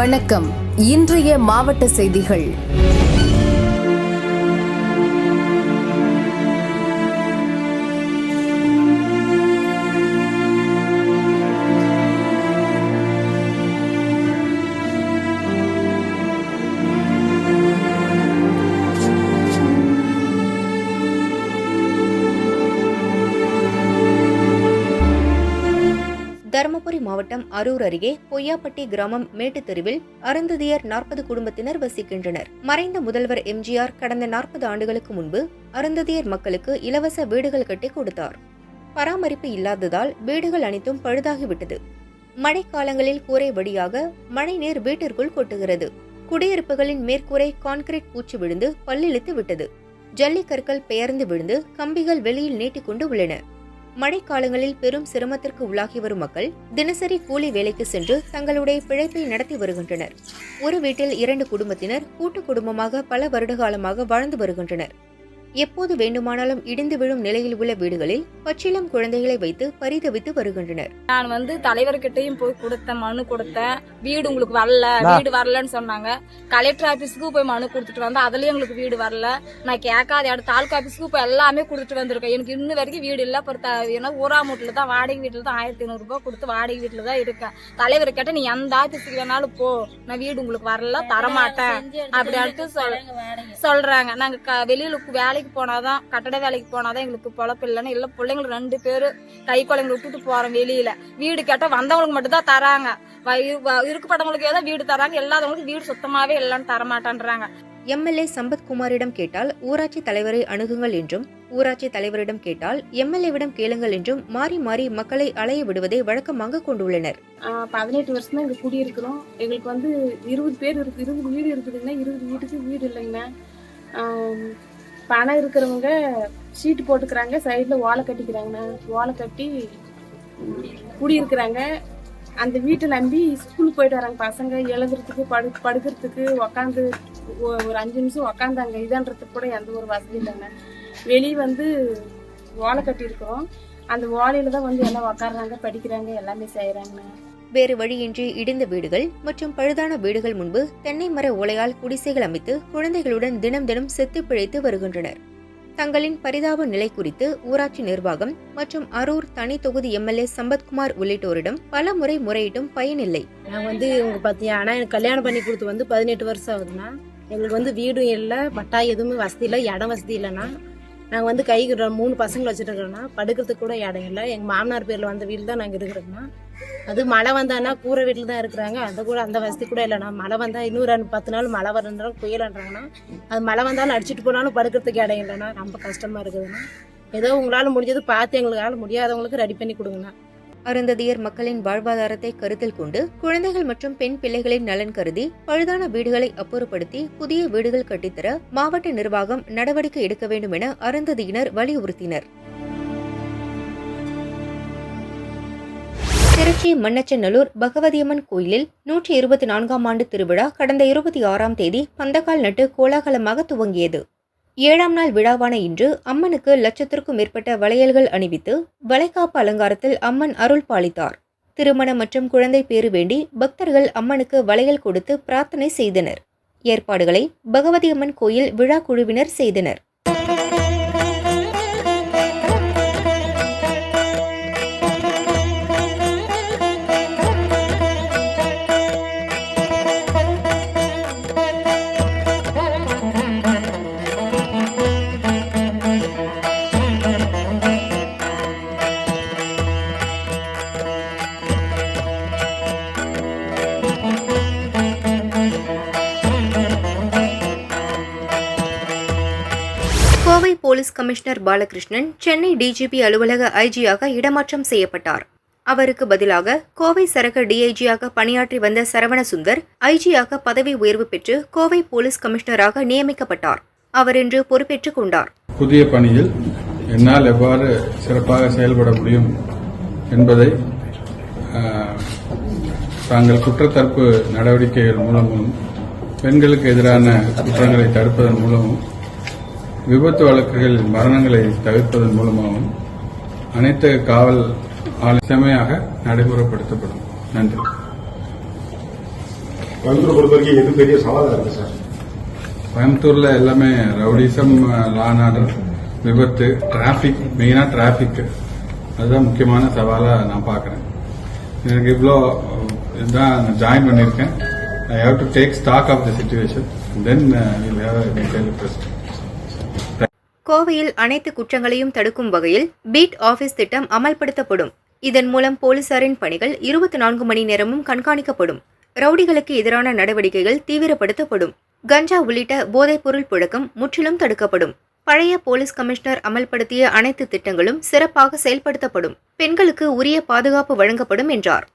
வணக்கம். இன்றைய மாவட்ட செய்திகள். தருமபுரி மாவட்டம் அரூர் அருகே பொய்யாப்பட்டி கிராமம் மேட்டு தெருவில் அருந்ததியர் 40 குடும்பத்தினர் வசிக்கின்றனர். மறைந்த முதல்வர் எம்ஜிஆர் கடந்த 40 ஆண்டுகளுக்கு முன்பு அருந்ததியர் மக்களுக்கு இலவச வீடுகள் கட்டி கொடுத்தார். பராமரிப்பு இல்லாததால் வீடுகள் அனைத்தும் பழுதாகிவிட்டது. மழைக்காலங்களில் கூரை வழியாக மழைநீர் வீட்டிற்குள் கொட்டுகிறது. குடியிருப்புகளின் மேற்கூரை கான்கிரீட் பூச்சி விழுந்து பல்லிழுத்து விட்டது. ஜல்லிக்கற்கள் பெயர்ந்து விழுந்து கம்பிகள் வெளியில் நீட்டிக்கொண்டு உள்ளன. மழைக்காலங்களில் பெரும் சிரமத்திற்கு உள்ளாகி வரும் மக்கள் தினசரி கூலி வேலைக்கு சென்று தங்களுடைய பிழைப்பை நடத்தி வருகின்றனர். ஒரு வீட்டில் 2 குடும்பத்தினர் கூட்டு குடும்பமாக பல வருட காலமாக வாழ்ந்து வருகின்றனர். எப்போது வேண்டுமானாலும் இடிந்து விழும் நிலையில் உள்ள வீடுகளில் பச்சிளம் குழந்தைகளை வைத்து பரிதவித்து வருகின்றனர். நான் தலைவர்கிட்டையும் போய் மனு கொடுத்தேன். வீடு உங்களுக்கு வீடு வரலன்னு சொன்னாங்க. கலெக்டர் ஆபீஸ்க்கு போய் மனு கொடுத்துட்டு வந்தேன். அதுலயும் உங்களுக்கு வீடு வரல. நான் கேட்காத இடம் தாலுகா ஆபீஸ்க்கு போய் எல்லாமே கொடுத்துட்டு வந்திருக்கேன். எனக்கு இன்னும் வரைக்கும் வீடு இல்ல. ஏன்னா ஊராமூட்டில தான் வாடகை வீட்டுல தான் 1500 ரூபாய் கொடுத்து வாடகை வீட்டுல தான் இருக்கேன். தலைவர் கேட்ட நீ எந்த ஆபீஸுக்கு வேணாலும் போ, நான் வீடு உங்களுக்கு வரல தரமாட்டேன் அப்படின்னு சொல்றாங்க. நாங்க வெளியில வேலைக்கு போனாதான், கட்டட வேலைக்கு போனாதான் எங்களுக்கு பொழப்பு இல்லைன்னு இல்ல. பிள்ளைங்களுக்கு 2 பேரு கை குழந்தைங்களை விட்டுட்டு போறோம் வெளியில. வீடு கேட்டா வந்தவங்களுக்கு மட்டும் தான் தராங்க. இருக்கப்பட்டவங்களுக்கு ஏதாவது வீடு தராங்க, எல்லாதவங்களுக்கு வீடு சுத்தமாவே இல்லைன்னு தரமாட்டேன்றாங்க. எம்எல்ஏ சம்பத்குமாரிடம் கேட்டால் ஊராட்சி தலைவரை அணுகுங்கள் என்றும், ஊராட்சி தலைவரிடம் கேட்டால் எம்எல்ஏவிடம் கேளுங்கள் என்றும் மாறி மாறி மக்களை அலைய விடுவதை வழக்கமாக கொண்டுள்ளனர். 18 வருஷம் தான் இங்க குடியிருக்கிறோம். எங்களுக்கு 20 பேர் இருக்கு. 20 வீடு இருக்குதுங்கன்னா 20 வீட்டுக்கு வீடு இல்லைங்கண்ணா. பணம் இருக்கிறவங்க சீட்டு போட்டுக்கிறாங்க, சைட்ல ஓலை கட்டிக்கிறாங்கண்ணா. ஓலை கட்டி குடியிருக்கிறாங்க. அந்த வீட்டை நம்பி ஸ்கூலுக்கு போயிட்டு வராங்க பசங்க. எழுதுறதுக்கு படுக்கிறதுக்கு உக்காந்து ஒரு 5 நிமிஷம் உக்காந்தாங்க இதான்றதுக்கு கூட எந்த ஒரு வசதி இல்லைங்க. வெளியே ஓலை கட்டி இருக்கிறோம். அந்த ஓலையில தான் எல்லாம் உக்காடுறாங்க, படிக்கிறாங்க, எல்லாமே செய்யறாங்க. வேறு வழியின்றி இடிந்த வீடுகள் மற்றும் பழுதான வீடுகள் முன்பு தென்னை மர ஓலையால் குடிசைகள் அமைத்து குழந்தைகளுடன் தினம் தினம் செத்து பிழைத்து வருகின்றனர். தங்களின் பரிதாப நிலை குறித்து ஊராட்சி நிர்வாகம் மற்றும் அரூர் தனி தொகுதி எம்எல்ஏ சம்பத்குமார் உள்ளிட்டோரிடம் பல முறை முறையிட்டும் பயனில்லை. நான் உங்க பாத்தியா, ஆனா எனக்கு கல்யாணம் பண்ணி கொடுத்து 18 வருஷம் ஆகுதுன்னா எங்களுக்கு வீடும் இல்லை, பட்டா எதுவுமே வசதி இல்லை, இடம் வசதி இல்லைன்னா நாங்கள் கைக்கு 3 பசங்களை வச்சுட்டு இருக்கிறோன்னா படுக்கிறதுக்கு கூட இடம் இல்லை. எங்கள் மாமனார் பேரில் வந்த வீடு தான் நாங்கள் இருக்கிறோம்னா, அது மழை வந்தான்னா கூரை வீட்டில் தான் இருக்கிறாங்க. அந்த வசதி கூட இல்லைண்ணா. மழை வந்தால் இன்னொரு 10 நாள் மழை வரன்றாலும் புயலன்றாங்கன்னா, அது மழை வந்தாலும் அடிச்சுட்டு போனாலும் படுக்கிறதுக்கு இடம் இல்லைண்ணா. ரொம்ப கஷ்டமாக இருக்குதுண்ணா. ஏதோ உங்களால் முடிஞ்சது பார்த்து எங்களுக்கால முடியாதவங்களுக்கு ரெடி பண்ணி கொடுங்கண்ணா. அருந்ததியர் மக்களின் வாழ்வாதாரத்தை கருத்தில் கொண்டு குழந்தைகள் மற்றும் பெண் பிள்ளைகளின் நலன் கருதி பழுதான வீடுகளை அப்புறப்படுத்தி புதிய வீடுகள் கட்டித்தர மாவட்ட நிர்வாகம் நடவடிக்கை எடுக்க வேண்டும் என அருந்ததியினர் வலியுறுத்தினர். திருச்சி மண்ணச்சநல்லூர் பகவதியம்மன் கோயிலில் 124ஆம் ஆண்டு திருவிழா கடந்த 26ஆம் தேதி பந்தக்கால் நட்டு கோலாகலமாக துவங்கியது. 7ஆம் நாள் விழாவான இன்று அம்மனுக்கு 1,00,000க்கும் மேற்பட்ட வளையல்கள் அணிவித்து வளைகாப்பு அலங்காரத்தில் அம்மன் அருள் பாலித்தார். திருமணம் மற்றும் குழந்தை பேறு வேண்டி பக்தர்கள் அம்மனுக்கு வளையல் கொடுத்து பிரார்த்தனை செய்தனர். ஏற்பாடுகளை பகவதியம்மன் கோயில் விழா குழுவினர் செய்தனர். Kovai police commissioner Balakrishnan Chennai DGP அலுவலக ஐஜியாக இடமாற்றம் செய்யப்பட்டார். அவருக்கு பதிலாக கோவை சரக டிஐஜியாக பணியாற்றி வந்த சரவணசுந்தர் ஐஜியாக பதவி உயர்வு பெற்று கோவை போலீஸ் கமிஷனராக நியமிக்கப்பட்டார். அவர் இன்று பொறுப்பேற்றுக் கொண்டார். புதிய பணியில் என்னால் எவ்வாறு சிறப்பாக செயல்பட முடியும் என்பதை தாங்கள் குற்றத்தடுப்பு நடவடிக்கைகள் மூலமும் பெண்களுக்கு எதிரான குற்றங்களை தடுப்பதன் மூலமும் விபத்து வழக்குகளில் மரணங்களை தவிர்ப்பதன் மூலமாகவும் அனைத்து காவல் செம்மையாக நடைமுறைப்படுத்தப்படும். நன்றி. கோயம்புத்தூர் பொறுத்த வரைக்கும் எது பெரிய சவாலாக இருக்கு சார்? கோயம்புத்தூர்ல எல்லாமே ரவுடிசம், லா அண்ட் ஆர்டர், விபத்து, டிராபிக், மெயினா டிராபிக், அதுதான் முக்கியமான சவாலா நான் பாக்குறேன். எனக்கு இவ்வளோ இதுதான் ஜாயின் பண்ணியிருக்கேன். I have to take stock of the situation, then will have a detailed press. கோவையில் அனைத்து குற்றங்களையும் தடுக்கும் வகையில் பீட் ஆபீஸ் திட்டம் அமல்படுத்தப்படும். இதன் மூலம் போலீசாரின் பணிகள் 24 மணி நேரமும் கண்காணிக்கப்படும். ரவுடிகளுக்கு எதிரான நடவடிக்கைகள் தீவிரப்படுத்தப்படும். கஞ்சா உள்ளிட்ட போதைப்பொருள் புழக்கம் முற்றிலும் தடுக்கப்படும். பழைய போலீஸ் கமிஷனர் அமல்படுத்திய அனைத்து திட்டங்களும் சிறப்பாக செயல்படுத்தப்படும். பெண்களுக்கு உரிய பாதுகாப்பு வழங்கப்படும் என்றார்.